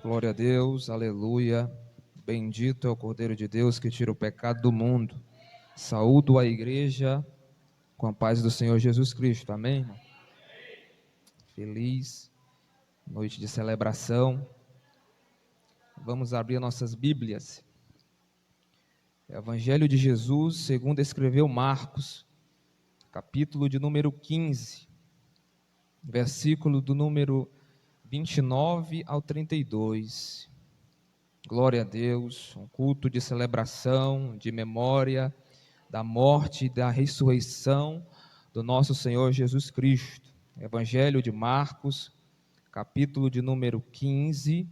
Glória a Deus, aleluia. Bendito é o Cordeiro de Deus que tira o pecado do mundo. Saúdo a igreja com a paz do Senhor Jesus Cristo. Amém, irmão? Feliz noite de celebração. Vamos abrir nossas Bíblias. Evangelho de Jesus, segundo escreveu Marcos, capítulo de número 15, versículo do número 29 ao 32. Glória a Deus, um culto de celebração, de memória da morte e da ressurreição do nosso Senhor Jesus Cristo. Evangelho de Marcos, capítulo de número 15,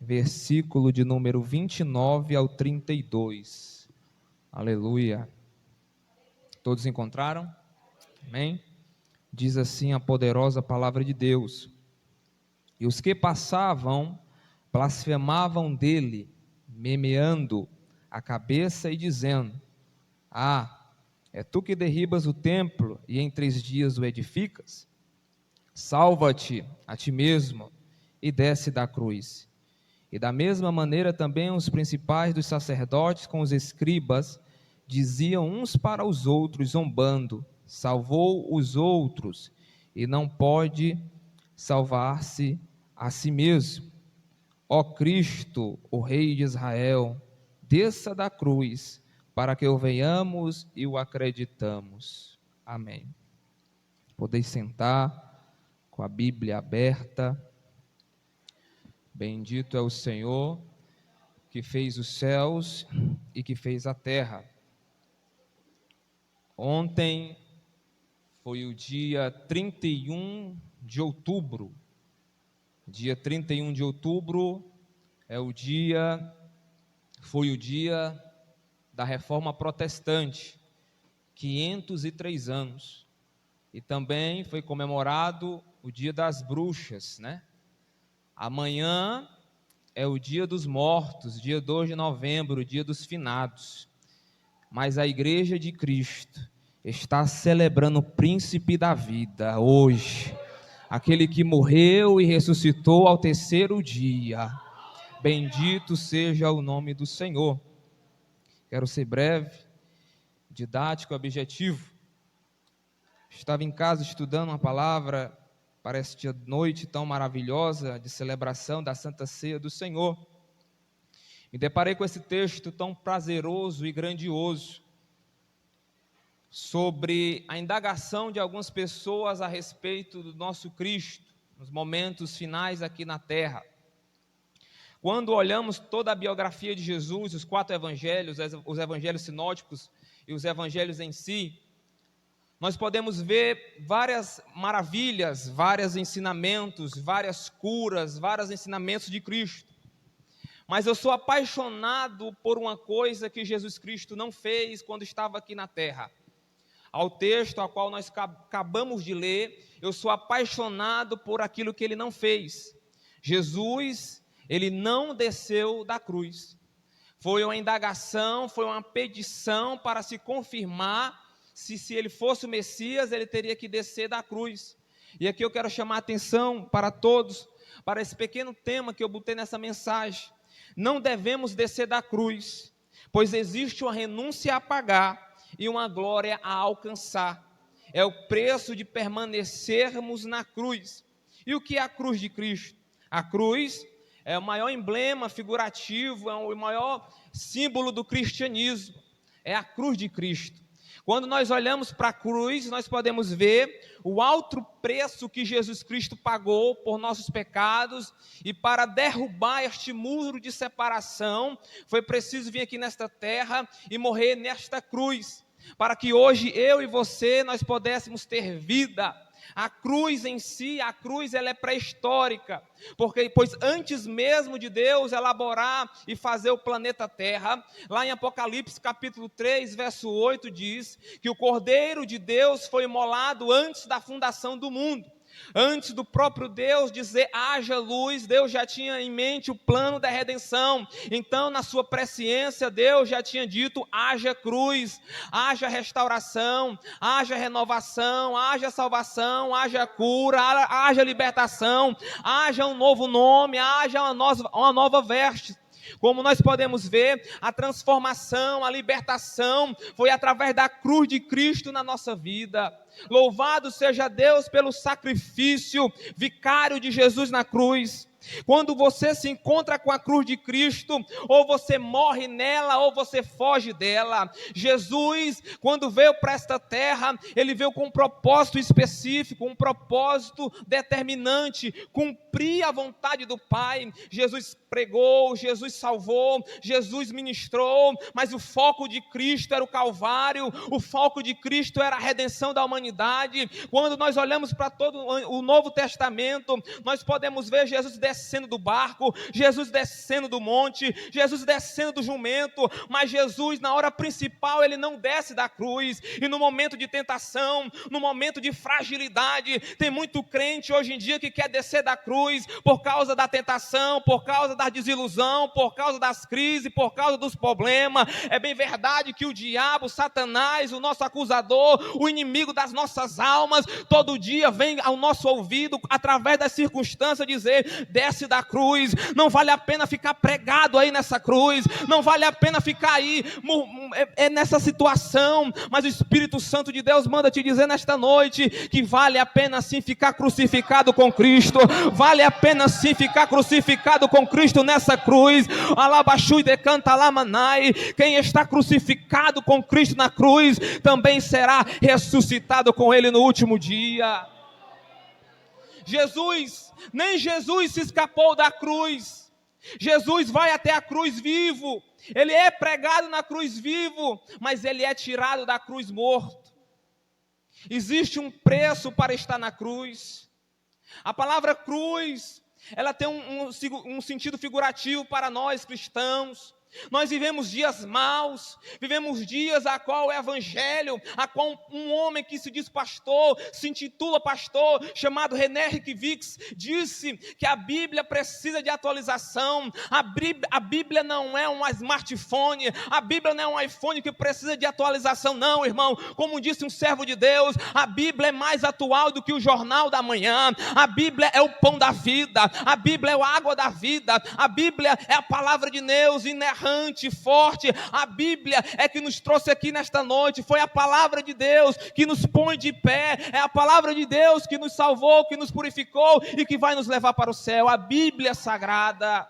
versículo de número 29 ao 32. Aleluia. Todos encontraram? Amém? Diz assim a poderosa palavra de Deus: E os que passavam blasfemavam dele, meneando a cabeça e dizendo: é tu que derribas o templo e em 3 dias o edificas? Salva-te a ti mesmo e desce da cruz. E da mesma maneira também os principais dos sacerdotes com os escribas diziam uns para os outros, zombando: salvou os outros e não pode salvar-se a si mesmo. Ó Cristo, o Rei de Israel, desça da cruz, para que o venhamos e o acreditamos. Amém. Podeis sentar com a Bíblia aberta. Bendito é o Senhor que fez os céus e que fez a terra. Ontem foi o dia 31 de outubro. Dia 31 de outubro foi o dia da Reforma Protestante, 503 anos. E também foi comemorado o Dia das Bruxas, né? Amanhã é o Dia dos Mortos, dia 2 de novembro, o Dia dos Finados. Mas a Igreja de Cristo está celebrando o Príncipe da Vida hoje, aquele que morreu e ressuscitou ao 3º dia. Bendito seja o nome do Senhor. Quero ser breve, didático, objetivo. Estava em casa estudando uma palavra para esta noite tão maravilhosa de celebração da Santa Ceia do Senhor. Me deparei com esse texto tão prazeroso e grandioso sobre a indagação de algumas pessoas a respeito do nosso Cristo, nos momentos finais aqui na terra. Quando olhamos toda a biografia de Jesus, os 4 evangelhos, os evangelhos sinóticos e os evangelhos em si, nós podemos ver várias maravilhas, vários ensinamentos, várias curas, vários ensinamentos de Cristo. Mas eu sou apaixonado por uma coisa que Jesus Cristo não fez quando estava aqui na terra. Ao texto ao qual nós acabamos de ler, eu sou apaixonado por aquilo que ele não fez. Jesus, ele não desceu da cruz. Foi uma indagação, foi uma petição para se confirmar se ele fosse o Messias, ele teria que descer da cruz. E aqui eu quero chamar a atenção para todos, para esse pequeno tema que eu botei nessa mensagem. Não devemos descer da cruz, pois existe uma renúncia a pagar e uma glória a alcançar. É o preço de permanecermos na cruz. E o que é a cruz de Cristo? A cruz é o maior emblema figurativo, é o maior símbolo do cristianismo. É a cruz de Cristo. Quando nós olhamos para a cruz, nós podemos ver o alto preço que Jesus Cristo pagou por nossos pecados, e para derrubar este muro de separação, foi preciso vir aqui nesta terra e morrer nesta cruz, para que hoje eu e você, nós pudéssemos ter vida. A cruz em si, a cruz ela é pré-histórica, pois antes mesmo de Deus elaborar e fazer o planeta Terra, lá em Apocalipse capítulo 3, verso 8, diz que o Cordeiro de Deus foi imolado antes da fundação do mundo. Antes do próprio Deus dizer haja luz, Deus já tinha em mente o plano da redenção. Então, na sua presciência, Deus já tinha dito: haja cruz, haja restauração, haja renovação, haja salvação, haja cura, haja libertação, haja um novo nome, haja uma nova veste. Como nós podemos ver, a transformação, a libertação foi através da cruz de Cristo na nossa vida. Louvado seja Deus pelo sacrifício vicário de Jesus na cruz. Quando você se encontra com a cruz de Cristo, ou você morre nela, ou você foge dela. Jesus, quando veio para esta terra, ele veio com um propósito específico, um propósito determinante, cumprir a vontade do Pai. Jesus pregou, Jesus salvou, Jesus ministrou, mas o foco de Cristo era o Calvário, o foco de Cristo era a redenção da humanidade. Quando nós olhamos para todo o Novo Testamento, nós podemos ver Jesus descendo do barco, Jesus descendo do monte, Jesus descendo do jumento, mas Jesus, na hora principal, ele não desce da cruz. E no momento de tentação, no momento de fragilidade, tem muito crente hoje em dia que quer descer da cruz por causa da tentação, por causa da desilusão, por causa das crises, por causa dos problemas. É bem verdade que o diabo, Satanás, o nosso acusador, o inimigo das nossas almas, todo dia vem ao nosso ouvido, através das circunstâncias, dizer: desce da cruz, não vale a pena ficar pregado aí nessa cruz, não vale a pena ficar aí nessa situação. Mas o Espírito Santo de Deus manda te dizer nesta noite que vale a pena sim ficar crucificado com Cristo, vale a pena sim ficar crucificado com Cristo nessa cruz. Alabaxu e decanta lamanai. Quem está crucificado com Cristo na cruz também será ressuscitado com ele no último dia. Nem Jesus se escapou da cruz. Jesus vai até a cruz vivo. Ele é pregado na cruz vivo, mas ele é tirado da cruz morto. Existe um preço para estar na cruz. A palavra cruz, ela tem um sentido figurativo para nós cristãos. Nós vivemos dias maus, vivemos dias a qual o evangelho, a qual um homem que se diz pastor, se intitula pastor, chamado René Rickvix, disse que a Bíblia precisa de atualização. A Bíblia não é um smartphone, a Bíblia não é um iPhone que precisa de atualização, não, irmão. Como disse um servo de Deus, a Bíblia é mais atual do que o jornal da manhã. A Bíblia é o pão da vida, a Bíblia é a água da vida, a Bíblia é a palavra de Deus, inerrante, forte. A Bíblia é que nos trouxe aqui nesta noite. Foi a palavra de Deus que nos põe de pé. É a palavra de Deus que nos salvou, que nos purificou e que vai nos levar para o céu. A Bíblia Sagrada.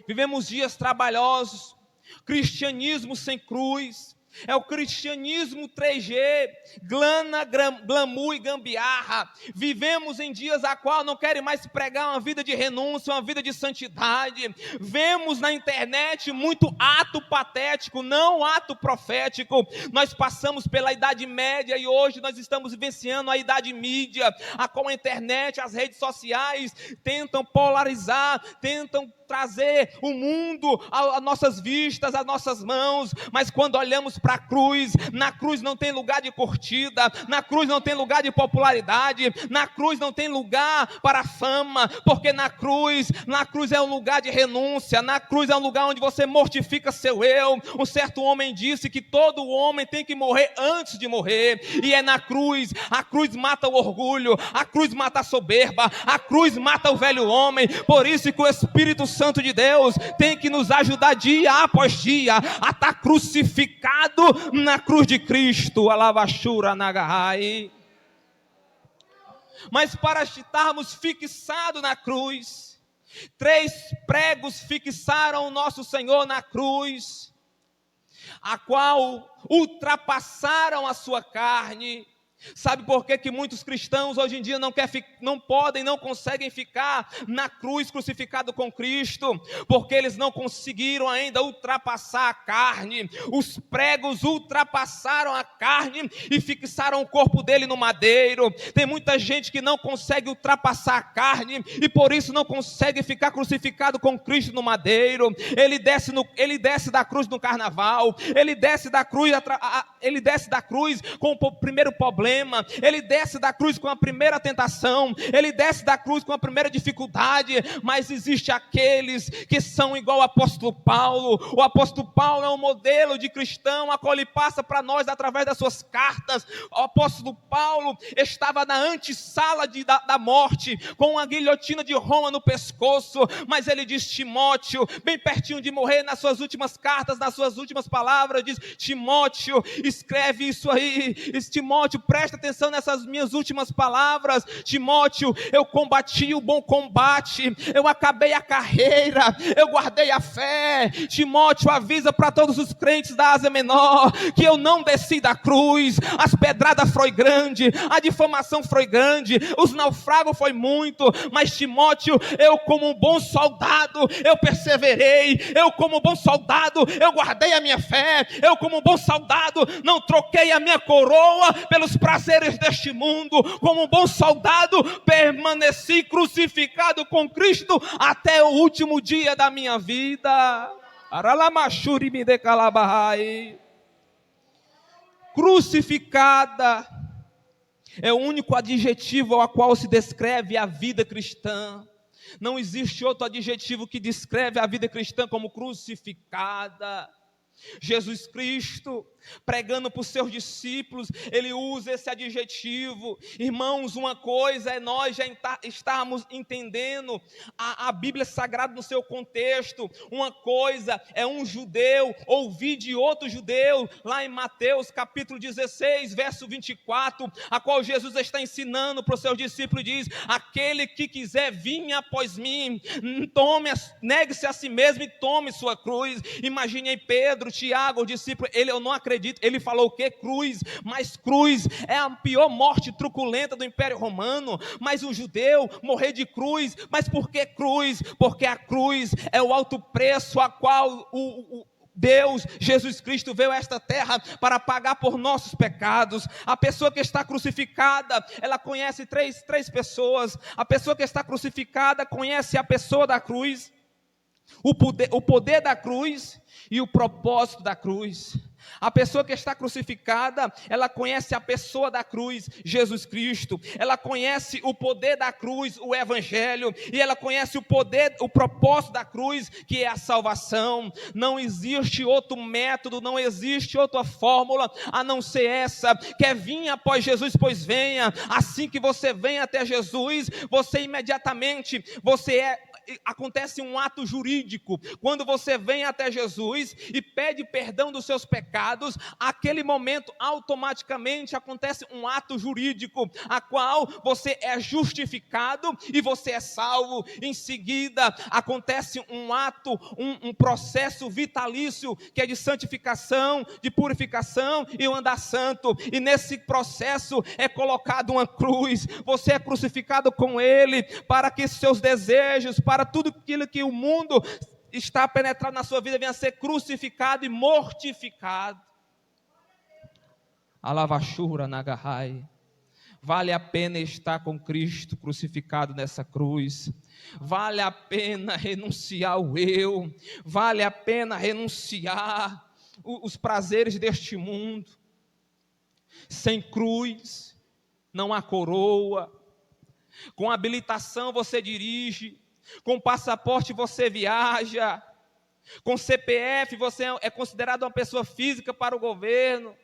Vivemos dias trabalhosos, cristianismo sem cruz. É o cristianismo 3G, glana, glamour e gambiarra. Vivemos em dias a qual não querem mais pregar uma vida de renúncia, uma vida de santidade. Vemos na internet muito ato patético, não ato profético. Nós passamos pela Idade Média e hoje nós estamos vivenciando a Idade Mídia, a qual a internet, as redes sociais tentam polarizar, tentam trazer o mundo às nossas vistas, às nossas mãos. Mas quando olhamos para a cruz, na cruz não tem lugar de curtida, na cruz não tem lugar de popularidade, na cruz não tem lugar para fama, porque na cruz é um lugar de renúncia, na cruz é um lugar onde você mortifica seu eu. Um certo homem disse que todo homem tem que morrer antes de morrer, e é na cruz. A cruz mata o orgulho, a cruz mata a soberba, a cruz mata o velho homem. Por isso que o Espírito Santo de Deus tem que nos ajudar dia após dia a estar crucificado na cruz de Cristo. Alavachura nagahai. Mas para estarmos fixados na cruz, 3 pregos fixaram o nosso Senhor na cruz, a qual ultrapassaram a sua carne. Sabe por que muitos cristãos hoje em dia não podem, não conseguem ficar na cruz crucificado com Cristo? Porque eles não conseguiram ainda ultrapassar a carne. Os pregos ultrapassaram a carne e fixaram o corpo dele no madeiro. Tem muita gente que não consegue ultrapassar a carne e por isso não consegue ficar crucificado com Cristo no madeiro. Ele desce da cruz no carnaval, ele desce da cruz com o primeiro problema. problema, ele desce da cruz com a primeira tentação, ele desce da cruz com a primeira dificuldade, mas existe aqueles que são igual ao apóstolo Paulo. O apóstolo Paulo é um modelo de cristão, a qual ele passa para nós através das suas cartas. O apóstolo Paulo estava na antessala da morte, com uma guilhotina de Roma no pescoço, mas ele diz: Timóteo, bem pertinho de morrer, nas suas últimas cartas, nas suas últimas palavras, diz: Timóteo, escreve isso aí. Timóteo, presta atenção nessas minhas últimas palavras. Timóteo, eu combati o bom combate, eu acabei a carreira, eu guardei a fé. Timóteo, avisa para todos os crentes da Ásia Menor que eu não desci da cruz. As pedradas foi grande, a difamação foi grande, os naufragos foi muito, mas Timóteo, eu como um bom soldado, eu perseverei, eu como um bom soldado, eu guardei a minha fé, eu como um bom soldado, não troquei a minha coroa pelos prazeres deste mundo, como um bom soldado, permaneci crucificado com Cristo até o último dia da minha vida. Crucificada é o único adjetivo ao qual se descreve a vida cristã. Não existe outro adjetivo que descreve a vida cristã como crucificada. Jesus Cristo, pregando para os seus discípulos, ele usa esse adjetivo. Irmãos, uma coisa é nós já estarmos entendendo a Bíblia Sagrada no seu contexto. Uma coisa é um judeu ouvir de outro judeu, lá em Mateus capítulo 16, verso 24, a qual Jesus está ensinando para os seus discípulos, diz: aquele que quiser vir após mim, negue-se a si mesmo e tome sua cruz. Imagine aí Pedro, Tiago, o discípulo, eu não acredito, ele falou o que? Cruz, mas cruz é a pior morte truculenta do Império Romano, mas o judeu morrer de cruz, mas por que cruz? Porque a cruz é o alto preço a qual Deus, Jesus Cristo, veio a esta terra para pagar por nossos pecados. A pessoa que está crucificada, ela conhece três pessoas. A pessoa que está crucificada conhece a pessoa da cruz, o poder da cruz e o propósito da cruz. A pessoa que está crucificada, ela conhece a pessoa da cruz, Jesus Cristo. Ela conhece o poder da cruz, o Evangelho. E ela conhece o poder, o propósito da cruz, que é a salvação. Não existe outro método, não existe outra fórmula a não ser essa. Quer vir após Jesus, pois venha. Assim que você vem até Jesus, você imediatamente, acontece um ato jurídico. Quando você vem até Jesus e pede perdão dos seus pecados, aquele momento automaticamente acontece um ato jurídico, a qual você é justificado e você é salvo. Em seguida acontece um ato, um processo vitalício, que é de santificação, de purificação e o andar santo, e nesse processo é colocado uma cruz. Você é crucificado com ele, para que seus desejos, para tudo aquilo que o mundo está penetrado na sua vida, venha a ser crucificado e mortificado. Alavachura Nagahai. Vale a pena estar com Cristo crucificado nessa cruz. Vale a pena renunciar ao eu. Vale a pena renunciar os prazeres deste mundo. Sem cruz não há coroa. Com habilitação você dirige. Com passaporte você viaja. Com CPF você é considerado uma pessoa física para o governo.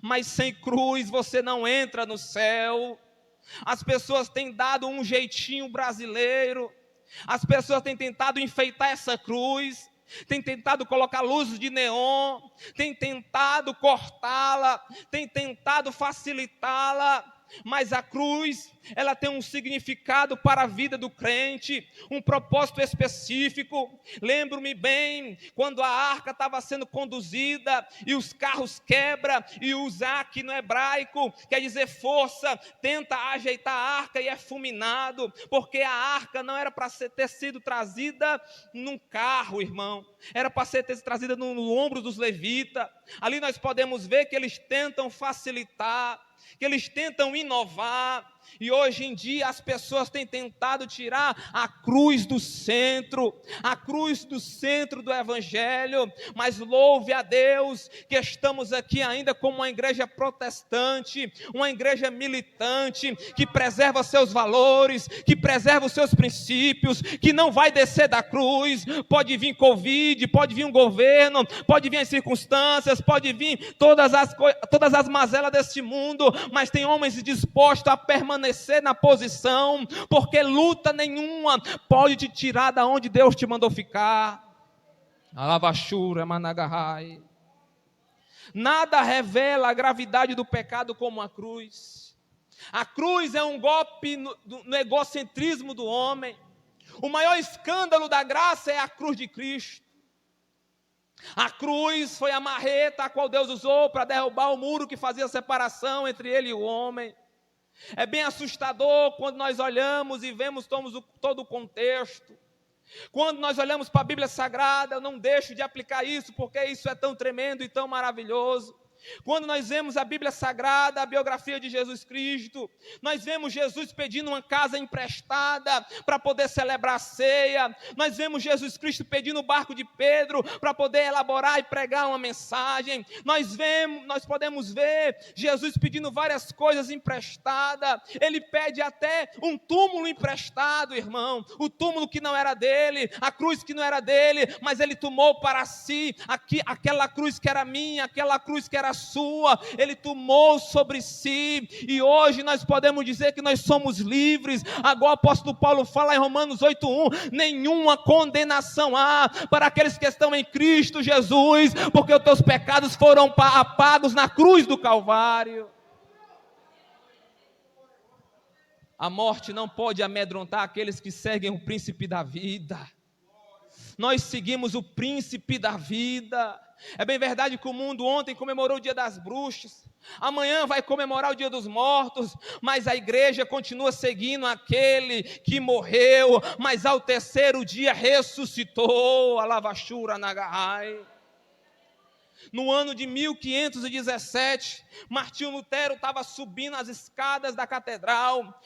Mas sem cruz você não entra no céu. As pessoas têm dado um jeitinho brasileiro. As pessoas têm tentado enfeitar essa cruz. Têm tentado colocar luzes de neon. Têm tentado cortá-la. Têm tentado facilitá-la. Mas a cruz, ela tem um significado para a vida do crente, um propósito específico. Lembro-me bem, quando a arca estava sendo conduzida, e os carros quebram, e o Zak no hebraico, quer dizer força, tenta ajeitar a arca e é fulminado, porque a arca não era para ter sido trazida num carro, irmão, era para ter sido trazida no ombro dos levitas. Ali nós podemos ver que eles tentam facilitar, que eles tentam inovar, E hoje em dia as pessoas têm tentado tirar a cruz do centro do Evangelho, mas louve a Deus que estamos aqui ainda como uma igreja protestante, uma igreja militante, que preserva seus valores, que preserva os seus princípios, que não vai descer da cruz. Pode vir Covid, pode vir um governo, pode vir as circunstâncias, pode vir todas as mazelas deste mundo, mas tem homens dispostos a permanecer na posição, porque luta nenhuma pode te tirar da onde Deus te mandou ficar. Alavachura, Managahai. Nada revela a gravidade do pecado como a cruz. A cruz é um golpe no egocentrismo do homem. O maior escândalo da graça é a cruz de Cristo. A cruz foi a marreta a qual Deus usou para derrubar o muro que fazia separação entre ele e o homem. É bem assustador quando nós olhamos e vemos todo o contexto. Quando nós olhamos para a Bíblia Sagrada, eu não deixo de aplicar isso, porque isso é tão tremendo e tão maravilhoso. Quando nós vemos a Bíblia Sagrada, a biografia de Jesus Cristo, nós vemos Jesus pedindo uma casa emprestada para poder celebrar a ceia. Nós vemos Jesus Cristo pedindo o barco de Pedro para poder elaborar e pregar uma mensagem. Nós podemos ver Jesus pedindo várias coisas emprestadas. Ele pede até um túmulo emprestado, irmão. O túmulo que não era dele, a cruz que não era dele, mas ele tomou para si aquela cruz que era minha, aquela cruz que era sua, ele tomou sobre si, e hoje nós podemos dizer que nós somos livres. Agora o apóstolo Paulo fala em Romanos 8:1, nenhuma condenação há para aqueles que estão em Cristo Jesus, porque os teus pecados foram apagos na cruz do Calvário. A morte não pode amedrontar aqueles que seguem o príncipe da vida. Nós seguimos o príncipe da vida. É bem verdade que o mundo ontem comemorou o dia das bruxas, amanhã vai comemorar o dia dos mortos, mas a igreja continua seguindo aquele que morreu, mas ao terceiro dia ressuscitou. Alavachura Nagahai. No ano de 1517, Martinho Lutero estava subindo as escadas da catedral,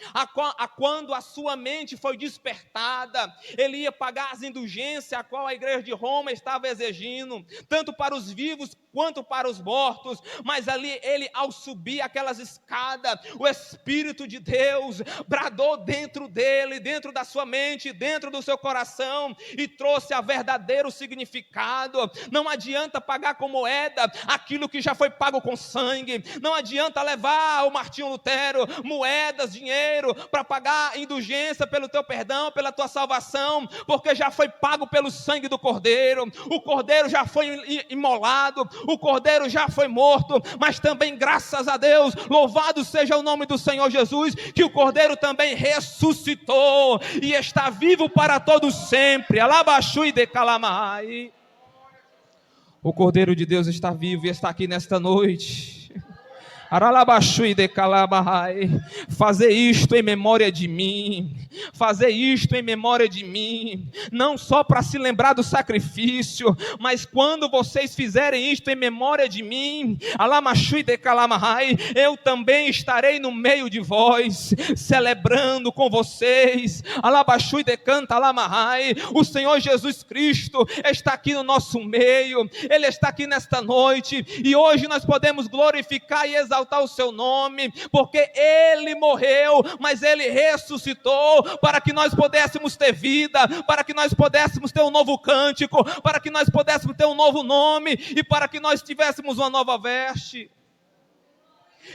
quando a sua mente foi despertada. Ele ia pagar as indulgências a qual a igreja de Roma estava exigindo, tanto para os vivos quanto para os mortos. Mas ali ele, ao subir aquelas escadas, o Espírito de Deus bradou dentro dele, dentro da sua mente, dentro do seu coração, e trouxe a verdadeiro significado. Não adianta pagar com moeda aquilo que já foi pago com sangue. Não adianta levar ao Martinho Lutero moedas, dinheiro, para pagar indulgência pelo teu perdão, pela tua salvação, porque já foi pago pelo sangue do Cordeiro. O Cordeiro já foi imolado, o Cordeiro já foi morto, mas também, graças a Deus, louvado seja o nome do Senhor Jesus, que o Cordeiro também ressuscitou e está vivo para todos sempre. Alabaxui de Calamai. O Cordeiro de Deus está vivo e está aqui nesta noite. Fazer isto em memória de mim. Fazer isto em memória de mim. Não só para se lembrar do sacrifício, mas quando vocês fizerem isto em memória de mim, eu também estarei no meio de vós, celebrando com vocês. O Senhor Jesus Cristo está aqui no nosso meio. Ele está aqui nesta noite, e hoje nós podemos glorificar e exaltar o seu nome, porque ele morreu, mas ele ressuscitou para que nós pudéssemos ter vida, para que nós pudéssemos ter um novo cântico, para que nós pudéssemos ter um novo nome e para que nós tivéssemos uma nova veste.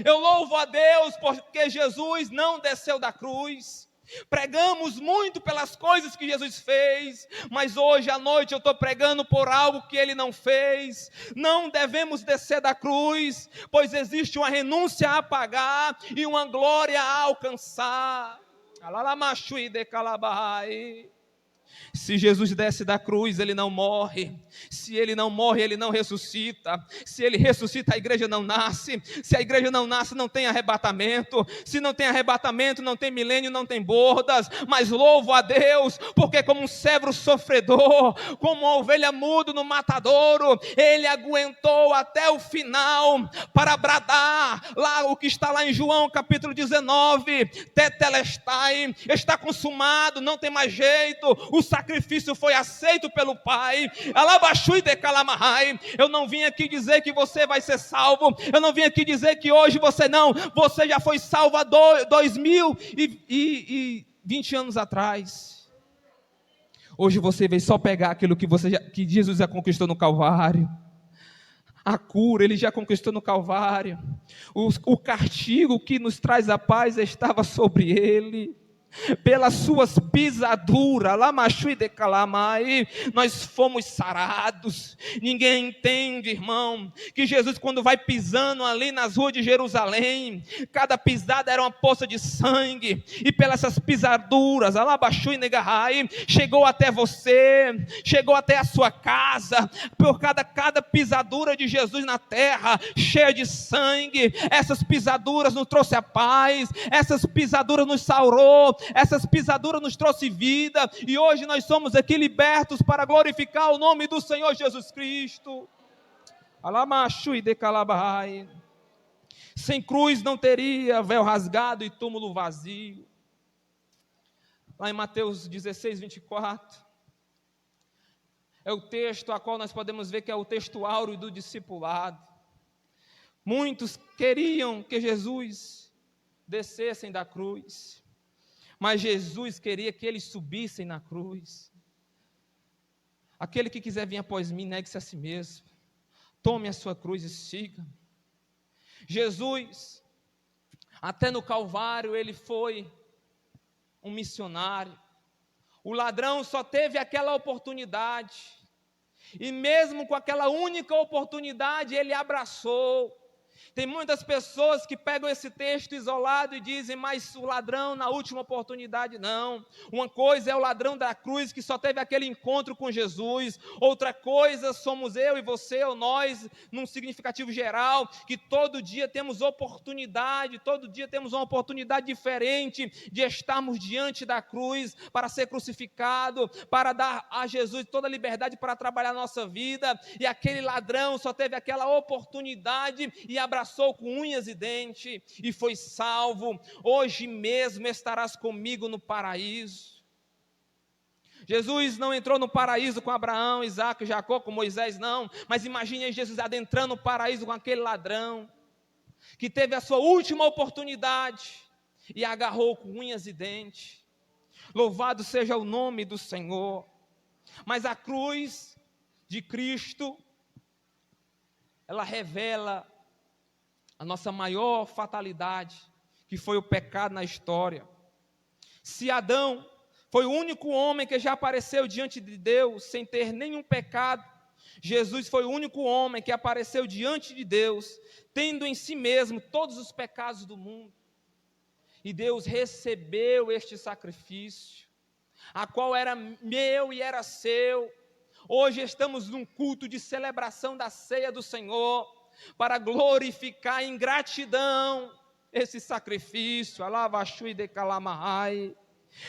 Eu louvo a Deus porque Jesus não desceu da cruz. Pregamos muito pelas coisas que Jesus fez, mas hoje à noite eu estou pregando por algo que ele não fez. Não devemos descer da cruz, pois existe uma renúncia a pagar e uma glória a alcançar. Se Jesus desce da cruz, ele não morre. Se ele não morre, ele não ressuscita. Se ele ressuscita, a igreja não nasce. Se a igreja não nasce, não tem arrebatamento. Se não tem arrebatamento, não tem milênio, não tem bordas. Mas louvo a Deus, porque como um servo sofredor, como uma ovelha muda no matadouro, ele aguentou até o final para bradar lá o que está lá em João capítulo 19, tetelestai, está consumado, não tem mais jeito, o sacrifício foi aceito pelo Pai. Alabaxui de calamahai. Eu não vim aqui dizer que você vai ser salvo, eu não vim aqui dizer que hoje você não, você já foi salvo há 2020 anos atrás. Hoje você veio só pegar aquilo que Jesus já conquistou no Calvário. A cura, ele já conquistou no Calvário. O castigo que nos traz a paz estava sobre ele. Pelas suas pisaduras, nós fomos sarados. Ninguém entende, irmão, que Jesus, quando vai pisando ali nas ruas de Jerusalém, cada pisada era uma poça de sangue, e pelas essas pisaduras, chegou até você, chegou até a sua casa, por cada pisadura de Jesus na terra, cheia de sangue. Essas pisaduras nos trouxe a paz, essas pisaduras nos sarou, essas pisaduras nos trouxe vida, e hoje nós somos aqui libertos para glorificar o nome do Senhor Jesus Cristo. Sem cruz não teria véu rasgado e túmulo vazio. Lá em Mateus 16, 24, é o texto a qual nós podemos ver que é o texto áureo do discipulado. Muitos queriam que Jesus descesse da cruz, mas Jesus queria que eles subissem na cruz. Aquele que quiser vir após mim, negue-se a si mesmo, tome a sua cruz e siga. Jesus, até no Calvário, ele foi um missionário. O ladrão só teve aquela oportunidade, e mesmo com aquela única oportunidade, ele abraçou. Tem muitas pessoas que pegam esse texto isolado e dizem, mas o ladrão na última oportunidade, não. Uma coisa é o ladrão da cruz que só teve aquele encontro com Jesus, outra coisa somos eu e você, ou nós, num significativo geral, que todo dia temos oportunidade, todo dia temos uma oportunidade diferente de estarmos diante da cruz, para ser crucificado, para dar a Jesus toda a liberdade para trabalhar a nossa vida, e aquele ladrão só teve aquela oportunidade e abraçou com unhas e dentes, e foi salvo. Hoje mesmo estarás comigo no paraíso. Jesus não entrou no paraíso com Abraão, Isaac, Jacó, com Moisés, não, mas imagine Jesus adentrando o paraíso com aquele ladrão, que teve a sua última oportunidade, e agarrou com unhas e dentes. Louvado seja o nome do Senhor. Mas a cruz de Cristo, ela revela a nossa maior fatalidade, que foi o pecado na história. Se Adão foi o único homem que já apareceu diante de Deus sem ter nenhum pecado, Jesus foi o único homem que apareceu diante de Deus, tendo em si mesmo todos os pecados do mundo. E Deus recebeu este sacrifício, a qual era meu e era seu. Hoje estamos num culto de celebração da ceia do Senhor, para glorificar em gratidão esse sacrifício.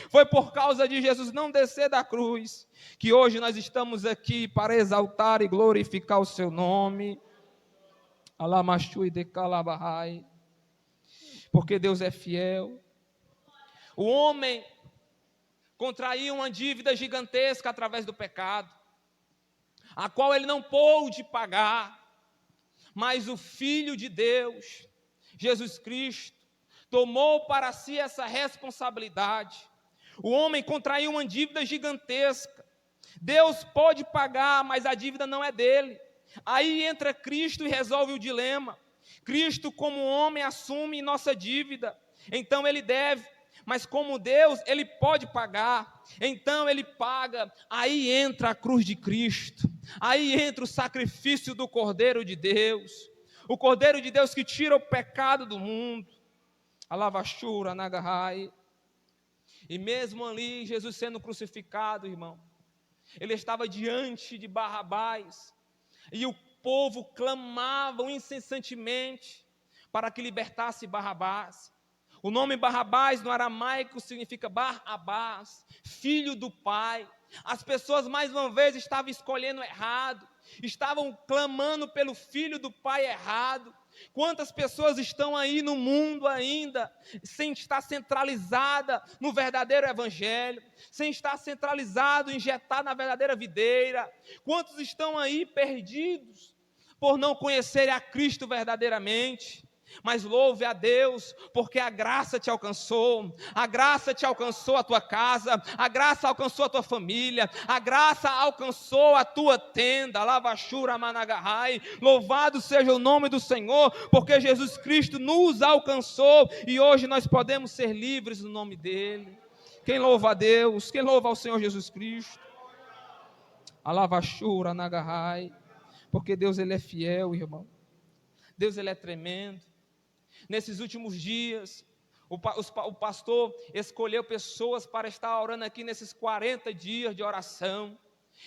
Foi por causa de Jesus não descer da cruz, que hoje nós estamos aqui para exaltar e glorificar o seu nome. Porque Deus é fiel. O homem contraiu uma dívida gigantesca através do pecado, a qual ele não pôde pagar. Mas o Filho de Deus, Jesus Cristo, tomou para si essa responsabilidade. O homem contraiu uma dívida gigantesca. Deus pode pagar, mas a dívida não é dele. Aí entra Cristo e resolve o dilema. Cristo, como homem, assume nossa dívida. Então ele deve. Mas como Deus, ele pode pagar, então ele paga. Aí entra a cruz de Cristo, aí entra o sacrifício do Cordeiro de Deus, o Cordeiro de Deus que tira o pecado do mundo. Alavachura nagahai. E mesmo ali, Jesus sendo crucificado, irmão, ele estava diante de Barrabás, e o povo clamava incessantemente para que libertasse Barrabás. O nome Barrabás no aramaico significa Bar-Abás, filho do pai. As pessoas mais uma vez estavam escolhendo errado, estavam clamando pelo filho do pai errado. Quantas pessoas estão aí no mundo ainda, sem estar centralizada no verdadeiro evangelho, sem estar centralizado, injetado na verdadeira videira? Quantos estão aí perdidos por não conhecerem a Cristo verdadeiramente? Mas louve a Deus, porque a graça te alcançou, a graça te alcançou a tua casa, a graça alcançou a tua família, a graça alcançou a tua tenda, Lavachura Managarrai. Louvado seja o nome do Senhor, porque Jesus Cristo nos alcançou e hoje nós podemos ser livres no nome dEle. Quem louva a Deus, quem louva ao Senhor Jesus Cristo? Alavachura Nagarrai, porque Deus Ele é fiel, irmão. Deus Ele é tremendo. Nesses últimos dias, o pastor escolheu pessoas para estar orando aqui nesses 40 dias de oração.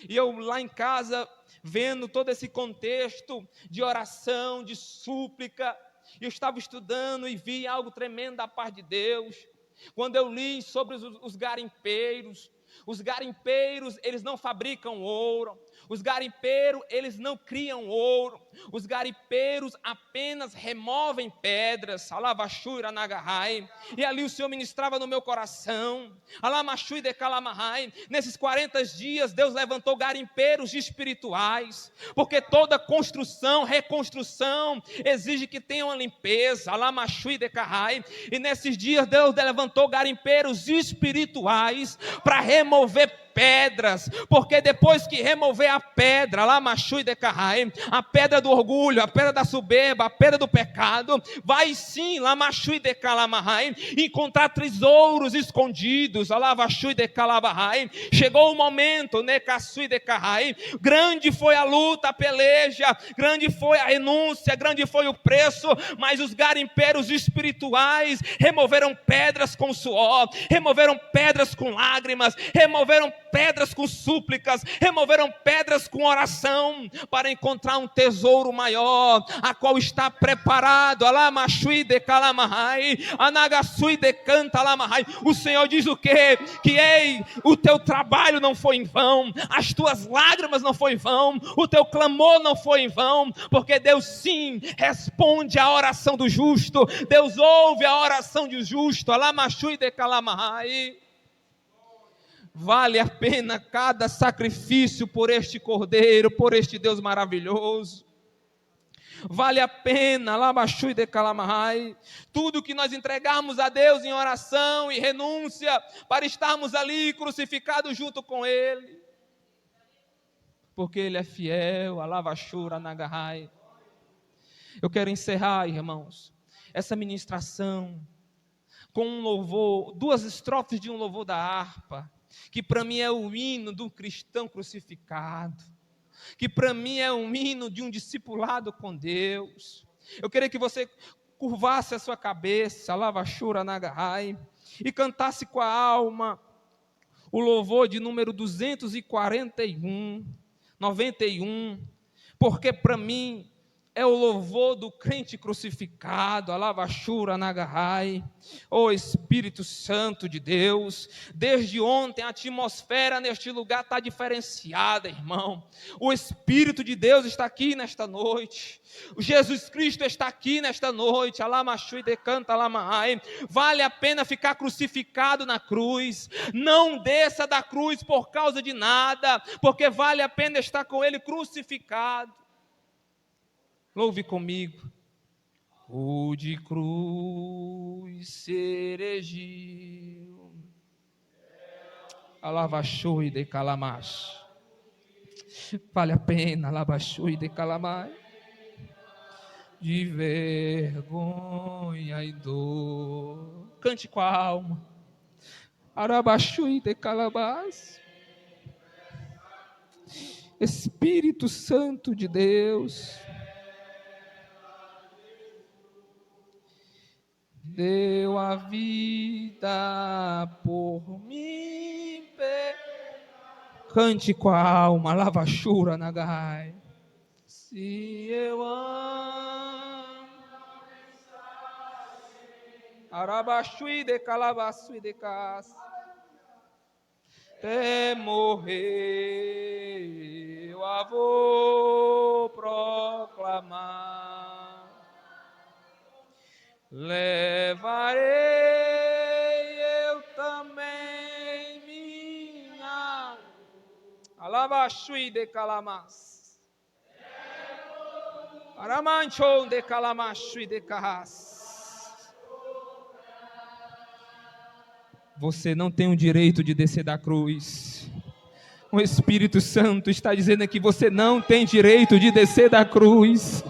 E eu lá em casa, vendo todo esse contexto de oração, de súplica, eu estava estudando e vi algo tremendo da parte de Deus. Quando eu li sobre os garimpeiros, eles não fabricam ouro. Os garimpeiros, eles não criam ouro. Os garimpeiros apenas removem pedras. Alavachura Nagarrai. E ali o Senhor ministrava no meu coração. Alamachui de Calamahai. Nesses 40 dias, Deus levantou garimpeiros espirituais. Porque toda construção, reconstrução, exige que tenha uma limpeza. Alamachui de Carrai. E nesses dias, Deus levantou garimpeiros espirituais para remover pedras, porque depois que remover a pedra, lá machui de carrai, a pedra do orgulho, a pedra da soberba, a pedra do pecado, vai sim, lá machui de calamahai, encontrar tesouros escondidos, lá machui de calabahai. Chegou o momento, né, caçui de carrai, grande foi a luta, a peleja, grande foi a renúncia, grande foi o preço, mas os garimpeiros espirituais removeram pedras com suor, removeram pedras com lágrimas, removeram pedras com súplicas, removeram pedras com oração, para encontrar um tesouro maior, a qual está preparado. Alamachui de calamahai, anagasui de cantalamahai. O Senhor diz o quê? Que ei, o teu trabalho não foi em vão, as tuas lágrimas não foi em vão, o teu clamor não foi em vão, porque Deus sim responde à oração do justo. Deus ouve a oração do justo. Alamachui de calamahai. Vale a pena cada sacrifício por este Cordeiro, por este Deus maravilhoso. Vale a pena, Labachui de Calamahai, tudo que nós entregarmos a Deus em oração e renúncia, para estarmos ali crucificados junto com Ele. Porque Ele é fiel, Alavachura Nagarrai. Eu quero encerrar, irmãos, essa ministração com um louvor, 2 estrofes de um louvor da harpa, que para mim é o hino de um cristão crucificado, que para mim é um hino de um discipulado com Deus. Eu queria que você curvasse a sua cabeça, Lavachura Nagarrai, e cantasse com a alma o louvor de número 241, 91, porque para mim é o louvor do crente crucificado, Alavachura Nagarrai. Ó Espírito Santo de Deus, desde ontem a atmosfera neste lugar está diferenciada, irmão. O Espírito de Deus está aqui nesta noite, o Jesus Cristo está aqui nesta noite. Alamachui decanta alamahai. Vale a pena ficar crucificado na cruz, não desça da cruz por causa de nada, porque vale a pena estar com Ele crucificado. Louve comigo. O de cruz se erigiu, Alavachui de Calamash. Vale a pena, Alavachui de Calamai. De vergonha e dor, cante com a alma, Arabachui de Calabás. Espírito Santo de Deus, deu a vida por mim. Cante com a alma, lavachura nagai. Se eu amo, arabachui de calabaçui de cas, até morrer, eu a vou proclamar. Levarei eu também minha alabachui de calamas, aramanchon de calamachui de carras. Você não tem o direito de descer da cruz. O Espírito Santo está dizendo que você não tem direito de descer da cruz.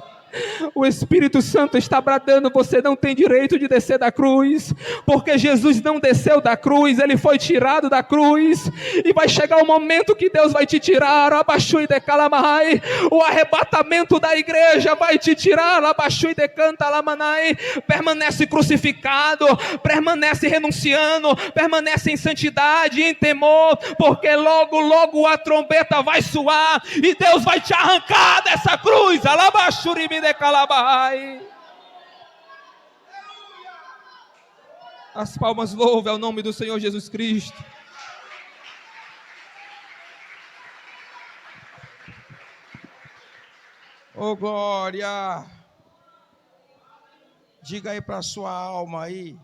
O Espírito Santo está bradando, você não tem direito de descer da cruz, porque Jesus não desceu da cruz, Ele foi tirado da cruz, e vai chegar o momento que Deus vai te tirar, abaixo de calamai, o arrebatamento da igreja vai te tirar, abaixo de canta lamanai, permanece crucificado, permanece renunciando, permanece em santidade, em temor, porque logo, logo a trombeta vai soar, e Deus vai te arrancar dessa cruz, alabaxurimi de calabai. As palmas louvem ao nome do Senhor Jesus Cristo. Oh, glória! Diga aí para a sua alma aí,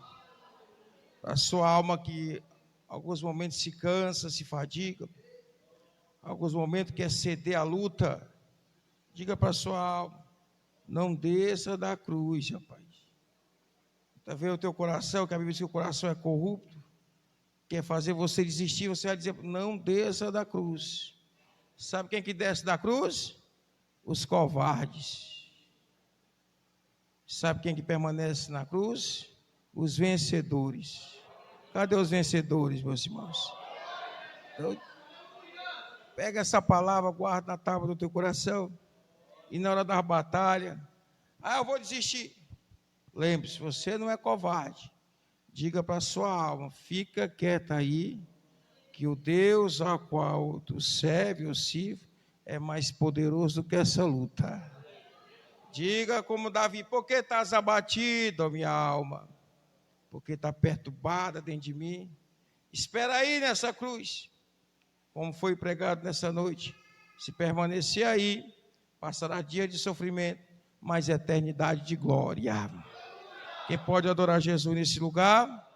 para a sua alma que alguns momentos se cansa, se fadiga, alguns momentos quer ceder à luta. Diga para a sua alma, não desça da cruz, rapaz. Está vendo o teu coração, que a Bíblia diz que o coração é corrupto, quer fazer você desistir, você vai dizer, não desça da cruz. Sabe quem que desce da cruz? Os covardes. Sabe quem que permanece na cruz? Os vencedores. Cadê os vencedores, meus irmãos? Então, pega essa palavra, guarda na tábua do teu coração. E na hora da batalha, eu vou desistir. Lembre-se, você não é covarde. Diga para a sua alma, fica quieta aí, que o Deus ao qual tu serve ou sirvo é mais poderoso do que essa luta. Diga como Davi, por que estás abatido, ó minha alma? Porque está perturbada dentro de mim. Espera aí nessa cruz, como foi pregado nessa noite. Se permanecer aí, passará dia de sofrimento, mas eternidade de glória. Quem pode adorar Jesus nesse lugar?